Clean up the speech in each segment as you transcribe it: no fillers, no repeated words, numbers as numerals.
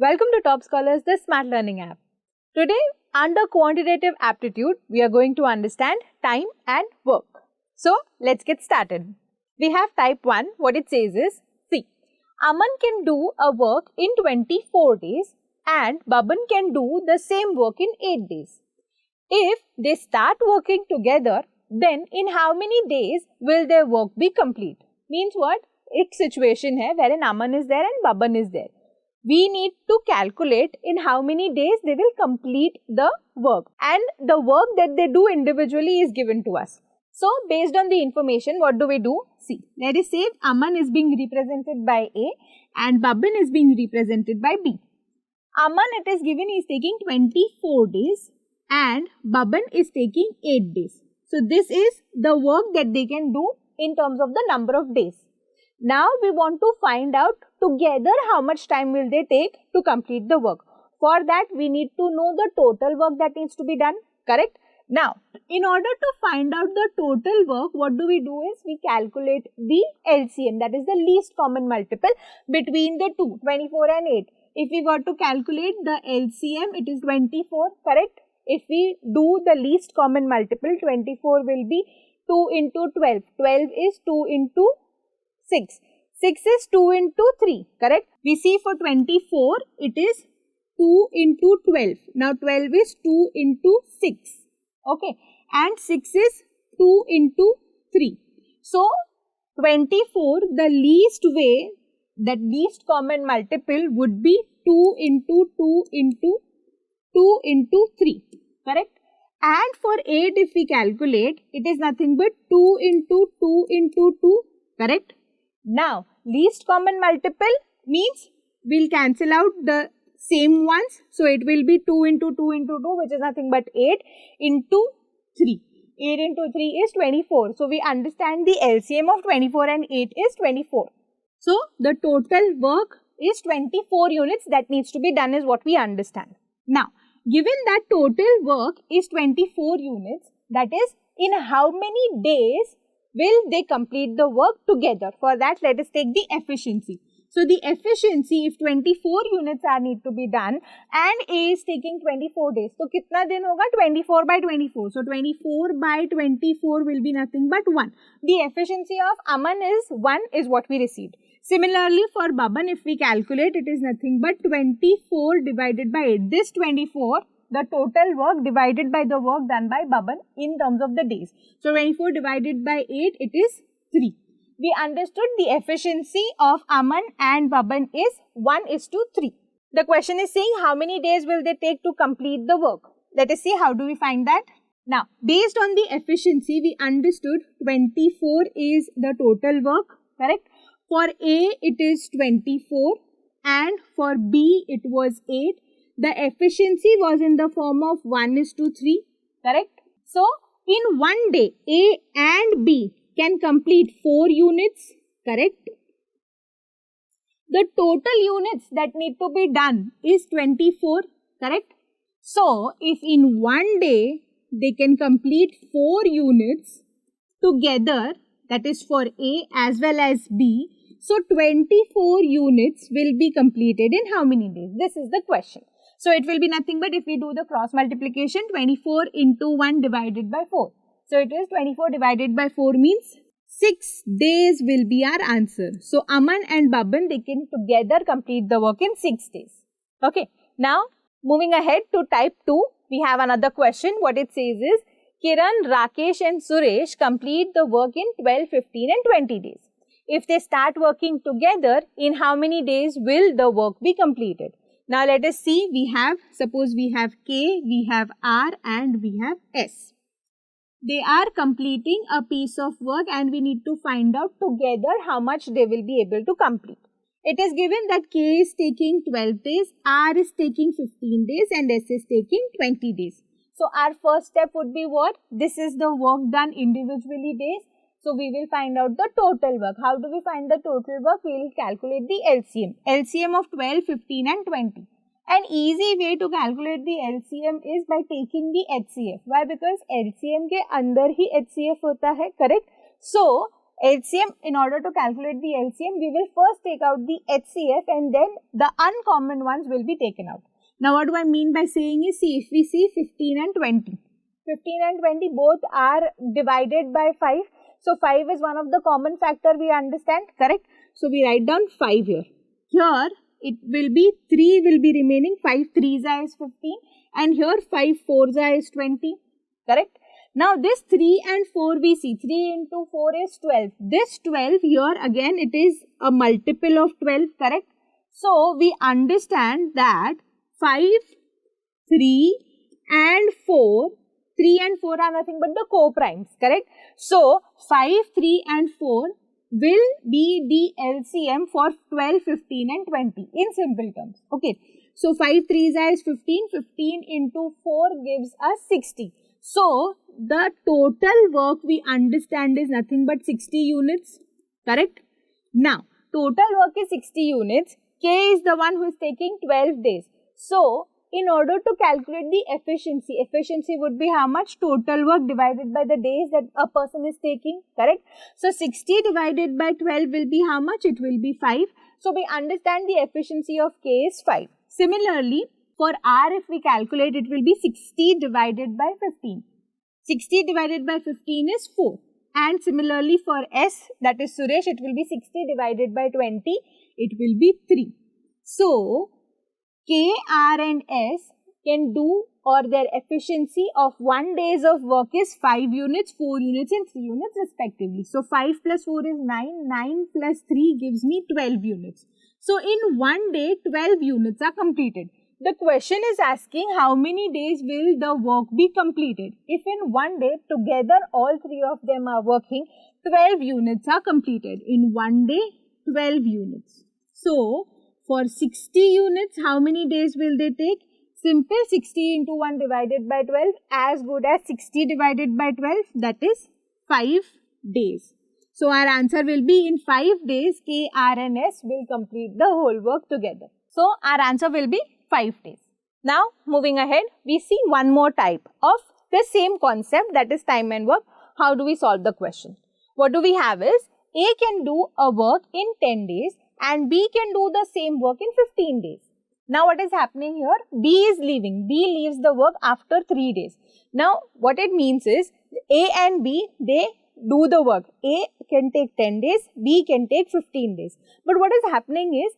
Welcome to Top Scholars, the Smart Learning app. Today, under quantitative aptitude, we are going to understand time and work. So, let's get started. We have type 1. What it says is, see, Aman can do a work in 24 days and Baban can do the same work in 8 days. If they start working together, then in how many days will their work be complete? Means what? एक situation है wherein Aman is there and Baban is there. We need to calculate in how many days they will complete the work, and the work that they do individually is given to us. So, based on the information, what do we do? See, let us say Aman is being represented by A and Baban is being represented by B. Aman, it is given, is taking 24 days and Baban is taking 8 days. So, this is the work that they can do in terms of the number of days. Now, we want to find out together how much time will they take to complete the work. For that, we need to know the total work that needs to be done, correct? Now, in order to find out the total work, what do? Is we calculate the LCM, that is the least common multiple between the two, 24 and 8. If we got to calculate the LCM, it is 24, correct? If we do the least common multiple, 24 will be 2 into 12. 12 is 2 into 6. 6 is 2 into 3, correct? We see for 24, it is 2 into 12. Now, 12 is 2 into 6, okay? And 6 is 2 into 3. So, 24, the least way, that least common multiple would be 2 into 2 into 2 into 3, correct? And for 8, if we calculate, it is nothing but 2 into 2 into 2, correct? Now, least common multiple means we'll cancel out the same ones. So, it will be 2 into 2 into 2, which is nothing but 8 into 3. 8 into 3 is 24. So, we understand the LCM of 24 and 8 is 24. So, the total work is 24 units that needs to be done is what we understand. Now, given that total work is 24 units, that is in how many days will they complete the work together? For that, let us take the efficiency. So, the efficiency, if 24 units are need to be done and A is taking 24 days, so kitna din hoga? 24 by 24. So, 24 by 24 will be nothing but 1. The efficiency of Aman is 1 is what we received. Similarly, for Baban, if we calculate, it is nothing but 24 divided by 8. This 24, the total work divided by the work done by Baban in terms of the days. So, 24 divided by 8, it is 3. We understood the efficiency of Aman and Baban is 1:3. The question is saying how many days will they take to complete the work. Let us see how do we find that. Now, based on the efficiency, we understood 24 is the total work, correct? For A, it is 24 and for B, it was 8. The efficiency was in the form of 1:3, correct? So, in one day, A and B can complete 4 units, correct? The total units that need to be done is 24, correct? So, if in one day, they can complete 4 units together, that is for A as well as B, so 24 units will be completed in how many days? This is the question. So, it will be nothing but if we do the cross multiplication, 24 into 1 divided by 4. So, it is 24 divided by 4 means 6 days will be our answer. So, Aman and Baban, they can together complete the work in 6 days. Okay. Now, moving ahead to type 2, we have another question. What it says is, Kiran, Rakesh and Suresh complete the work in 12, 15 and 20 days. If they start working together, in how many days will the work be completed? Now, let us see, suppose we have K, we have R and we have S. They are completing a piece of work and we need to find out together how much they will be able to complete. It is given that K is taking 12 days, R is taking 15 days and S is taking 20 days. So, our first step would be what? This is the work done individually days. So, we will find out the total work. How do we find the total work? We will calculate the LCM. LCM of 12, 15 and 20. An easy way to calculate the LCM is by taking the HCF. Why? Because LCM के अंदर ही HCF होता है, correct? So, LCM, in order to calculate the LCM, we will first take out the HCF and then the uncommon ones will be taken out. Now, what do I mean by saying is, see, if we see 15 and 20. 15 and 20 both are divided by 5. So, 5 is one of the common factor we understand, correct? So, we write down 5 here. Here, it will be 3 will be remaining, 5 3s is 15 and here 5 4s is 20, correct? Now, this 3 and 4 we see, 3 into 4 is 12. This 12 here again it is a multiple of 12, correct? So, we understand that 5, 3 and 4, 3 and 4 are nothing but the co-primes, correct? So, 5, 3 and 4 will be the LCM for 12, 15 and 20 in simple terms, okay? So, 5 3s is 15, 15 into 4 gives us 60. So, the total work we understand is nothing but 60 units, correct? Now, total work is 60 units. K is the one who is taking 12 days. So, in order to calculate the efficiency would be how much? Total work divided by the days that a person is taking, correct? So, 60 divided by 12 will be how much? It will be 5. So, we understand the efficiency of K is 5. Similarly, for R, if we calculate, it will be 60 divided by 15. 60 divided by 15 is 4. And similarly for S, that is Suresh, it will be 60 divided by 20. It will be 3. So, K, R and S can do, or their efficiency of 1 days of work is 5 units, 4 units and 3 units respectively. So, 5 plus 4 is 9. 9 plus 3 gives me 12 units. So, in 1 day, 12 units are completed. The question is asking how many days will the work be completed. If in 1 day, together all 3 of them are working, 12 units are completed. In 1 day, 12 units. So, for 60 units, how many days will they take? Simple, 60 into 1 divided by 12 as good as 60 divided by 12, that is 5 days. So, our answer will be in 5 days, K, R and S will complete the whole work together. So, our answer will be 5 days. Now, moving ahead, we see one more type of the same concept, that is time and work. How do we solve the question? What do we have is, A can do a work in 10 days and B can do the same work in 15 days. Now, what is happening here? B is leaving. B leaves the work after 3 days. Now, what it means is, A and B, they do the work. A can take 10 days, B can take 15 days. But what is happening is,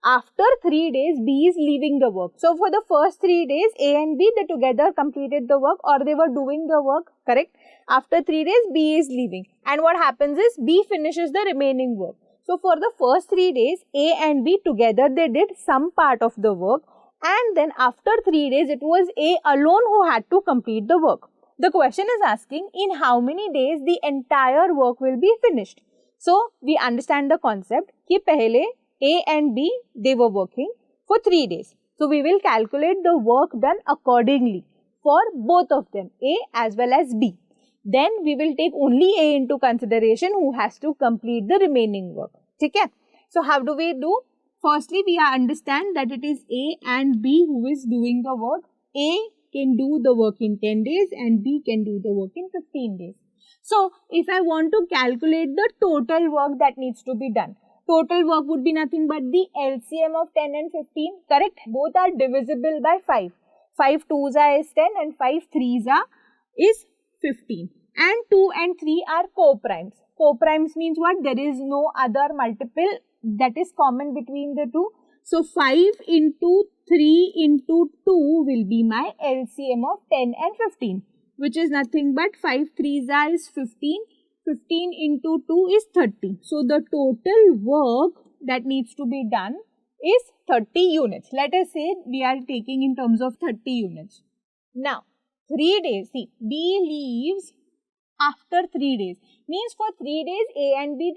after 3 days, B is leaving the work. So, for the first 3 days, A and B, they together completed the work or they were doing the work, correct? After 3 days, B is leaving. And what happens is, B finishes the remaining work. So, for the first 3 days, A and B together, they did some part of the work. And then after 3 days, it was A alone who had to complete the work. The question is asking, in how many days the entire work will be finished? So, we understand the concept ki pehle A and B, they were working for 3 days. So, we will calculate the work done accordingly for both of them, A as well as B. Then, we will take only A into consideration who has to complete the remaining work. Okay? So, how do we do? Firstly, we understand that it is A and B who is doing the work. A can do the work in 10 days and B can do the work in 15 days. So, if I want to calculate the total work that needs to be done, total work would be nothing but the LCM of 10 and 15, correct? Both are divisible by 5. 5 2s is 10 and 5 3s is 15. And 2 and 3 are co-primes. Co-primes means what? There is no other multiple that is common between the two. So, 5 into 3 into 2 will be my LCM of 10 and 15, which is nothing but 5 3s is 15. 15 into 2 is 30. So, the total work that needs to be done is 30 units. Let us say we are taking in terms of 30 units. Now, 3 days, see, B leaves after 3 days. Means for 3 days, A and B,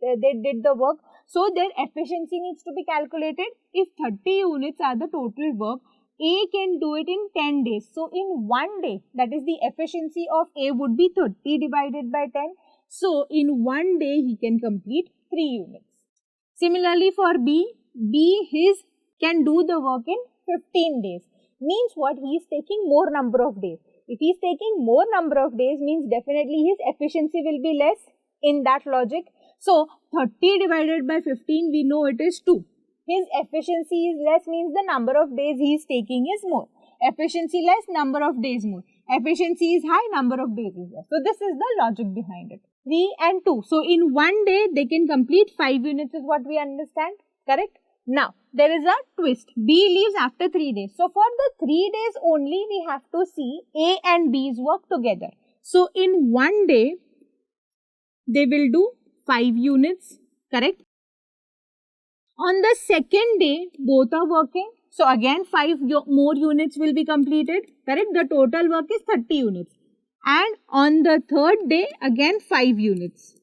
they did the work. So, their efficiency needs to be calculated. If 30 units are the total work, A can do it in 10 days. So, in 1 day, that is the efficiency of A would be 30 divided by 10. So, in 1 day, he can complete 3 units. Similarly, for B can do the work in 15 days. Means what? He is taking more number of days. If he is taking more number of days, means definitely his efficiency will be less, in that logic. So 30 divided by 15, we know it is 2. His efficiency is less means the number of days he is taking is more. Efficiency less, number of days more. Efficiency is high, number of days is less. So this is the logic behind it. 3 and 2. So in one day, they can complete 5 units is what we understand. Correct? Now, there is a twist. B leaves after 3 days. So for the 3 days only, we have to see A and B's work together. So in one day, they will do 5 units. Correct? On the second day, both are working. So again, 5 more units will be completed. Correct? The total work is 30 units. And on the third day, again 5 units.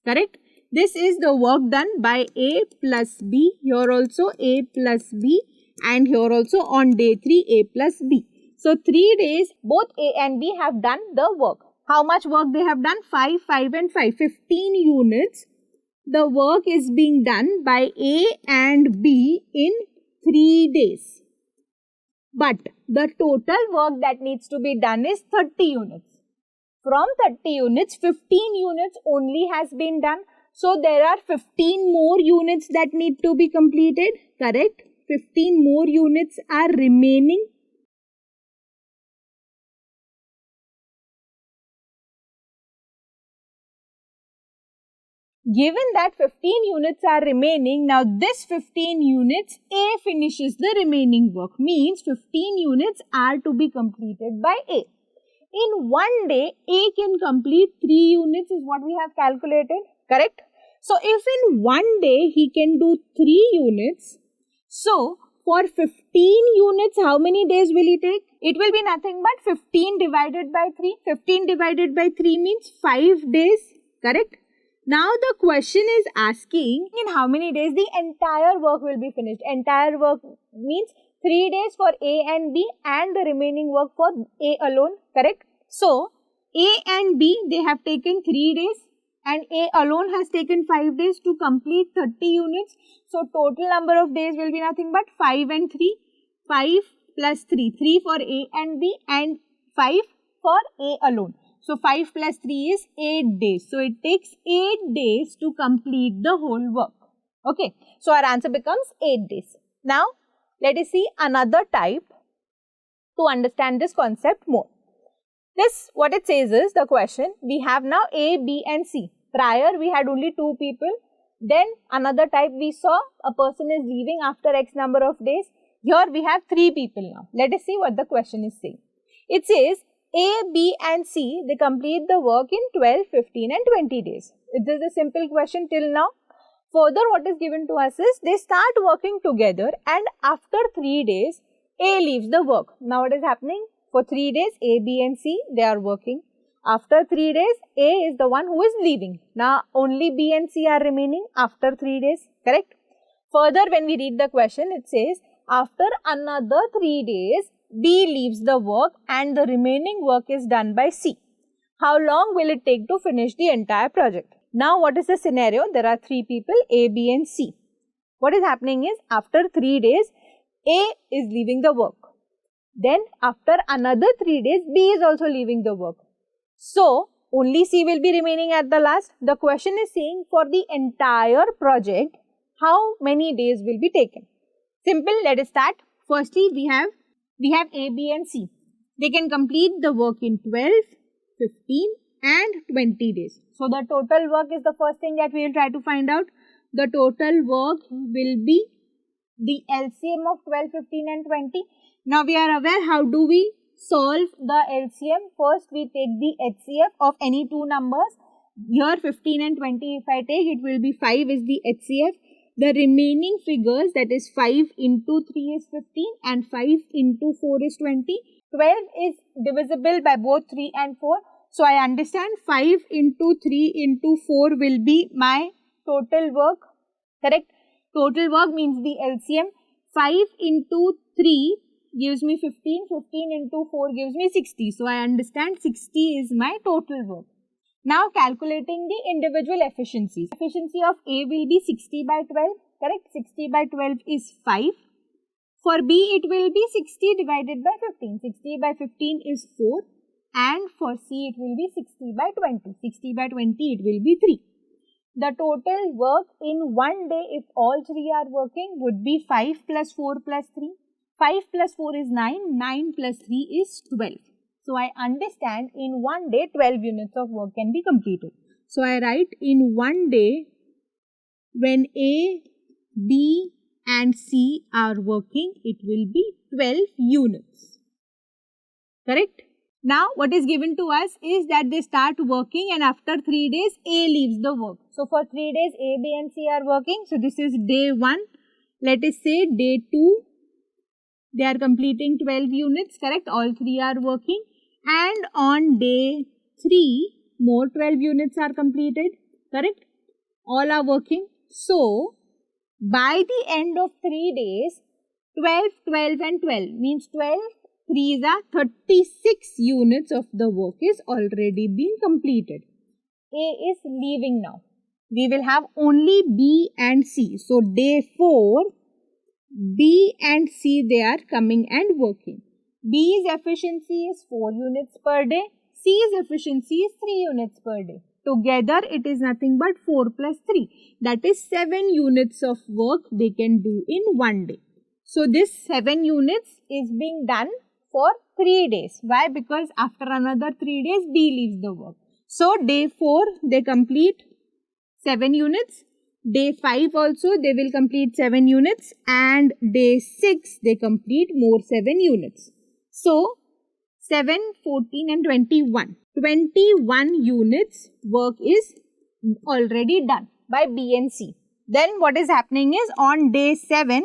Correct? This is the work done by A plus B. Here also A plus B. And here also on day 3, A plus B. So 3 days, both A and B have done the work. How much work they have done? 5, 5 and 5. 15 units. The work is being done by A and B in 3 days. But the total work that needs to be done is 30 units. From 30 units, 15 units only has been done. So there are 15 more units that need to be completed. Correct? 15 more units are remaining. Given that 15 units are remaining, now this 15 units, A finishes the remaining work. Means 15 units are to be completed by A. In one day, A can complete 3 units is what we have calculated. Correct? So if in one day he can do 3 units, so for 15 units, how many days will it take? It will be nothing but 15 divided by 3. 15 divided by 3 means 5 days. Correct? Now the question is asking in how many days the entire work will be finished. Entire work means 3 days for A and B and the remaining work for A alone. Correct? So A and B, they have taken 3 days and A alone has taken 5 days to complete 30 units. So total number of days will be nothing but 5 and 3. 5 plus 3. 3 for A and B and 5 for A alone. So 5 plus 3 is 8 days. So it takes 8 days to complete the whole work. Okay. So our answer becomes 8 days. Now let us see another type to understand this concept more. This, what it says is the question, we have now A, B and C. Prior we had only 2 people. Then another type we saw a person is leaving after X number of days. Here we have 3 people now. Let us see what the question is saying. It says A, B and C, they complete the work in 12, 15 and 20 days. This is a simple question till now. Further, what is given to us is they start working together and after 3 days, A leaves the work. Now what is happening? For 3 days, A, B and C, they are working. After 3 days, A is the one who is leaving. Now only B and C are remaining after 3 days. Correct? Further, when we read the question, it says after another 3 days, B leaves the work and the remaining work is done by C. How long will it take to finish the entire project? Now what is the scenario? There are 3 people, A, B and C. What is happening is after 3 days, A is leaving the work. Then after another 3 days, B is also leaving the work. So only C will be remaining at the last. The question is saying for the entire project, how many days will be taken? Simple, let us start. Firstly, we have A, B and C. They can complete the work in 12, 15 and 20 days. So the total work is the first thing that we will try to find out. The total work will be the LCM of 12, 15 and 20. Now we are aware how do we solve the LCM. First we take the HCF of any 2 numbers. Here 15 and 20 if I take, it will be 5 is the HCF. The remaining figures, that is 5 into 3 is 15 and 5 into 4 is 20. 12 is divisible by both 3 and 4. So I understand 5 into 3 into 4 will be my total work. Correct? Total work means the LCM. 5 into 3 gives me 15. 15 into 4 gives me 60. So I understand 60 is my total work. Now calculating the individual efficiencies. Efficiency of A will be 60 by 12. Correct? 60 by 12 is 5. For B it will be 60 divided by 15. 60 by 15 is 4. and for C it will be 60 by 20. 60 by 20 it will be 3. The total work in one day if all 3 are working would be 5 plus 4 plus 3. 5 plus 4 is 9, 9 plus 3 is 12. So I understand in one day 12 units of work can be completed. So I write in one day when A, B and C are working, it will be 12 units. Correct? Now what is given to us is that they start working and after 3 days A leaves the work. So for 3 days A, B and C are working. So this is day 1. Let us say day 2. They are completing 12 units, correct? All 3 are working. And on day 3, more 12 units are completed, correct? All are working. So, by the end of 3 days, 12, 12 and 12 means 12, 3s are 36 units of the work is already been completed. A is leaving now. We will have only B and C. So, day 4, B and C they are coming and working. B's efficiency is 4 units per day. C's efficiency is 3 units per day. Together it is nothing but 4 plus 3. That is 7 units of work they can do in one day. So this 7 units is being done for 3 days. Why? Because after another 3 days B leaves the work. So day 4 they complete 7 units. Day 5 also they will complete 7 units and day 6 they complete more 7 units. So 7, 14 and 21. 21 units work is already done by B and C. Then what is happening is on day 7,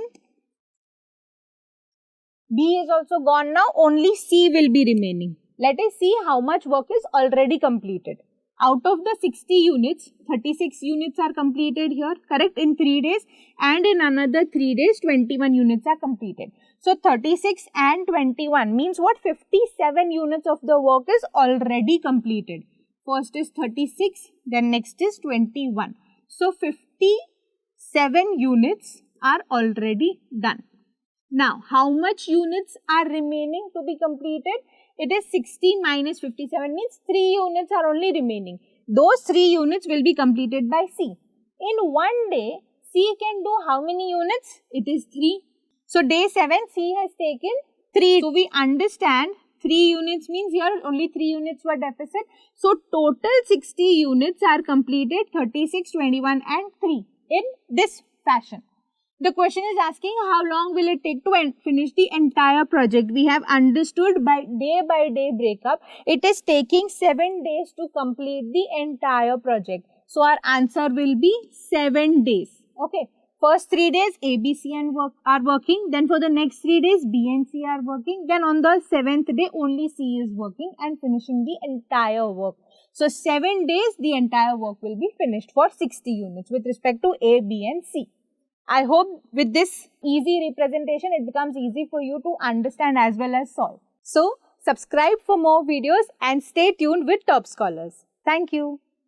B is also gone now, only C will be remaining. Let us see how much work is already completed. Out of the 60 units, 36 units are completed here, correct, in 3 days, and in another 3 days, 21 units are completed. So 36 and 21 means what? 57 units of the work is already completed. First is 36, then next is 21. So 57 units are already done. Now, how much units are remaining to be completed? It is 60 minus 57 means 3 units are only remaining. Those 3 units will be completed by C. In one day, C can do how many units? It is 3. So, day 7, C has taken 3. So, we understand 3 units means here only 3 units were deficit. So, total 60 units are completed 36, 21 and 3 in this fashion. The question is asking how long will it take to finish the entire project. We have understood by day breakup, it is taking 7 days to complete the entire project. So, our answer will be 7 days. Okay. First 3 days A, B, C are working. Then for the next 3 days B and C are working. Then on the 7th day only C is working and finishing the entire work. So, 7 days the entire work will be finished for 60 units with respect to A, B and C. I hope with this easy representation, it becomes easy for you to understand as well as solve. So, subscribe for more videos and stay tuned with Top Scholars. Thank you.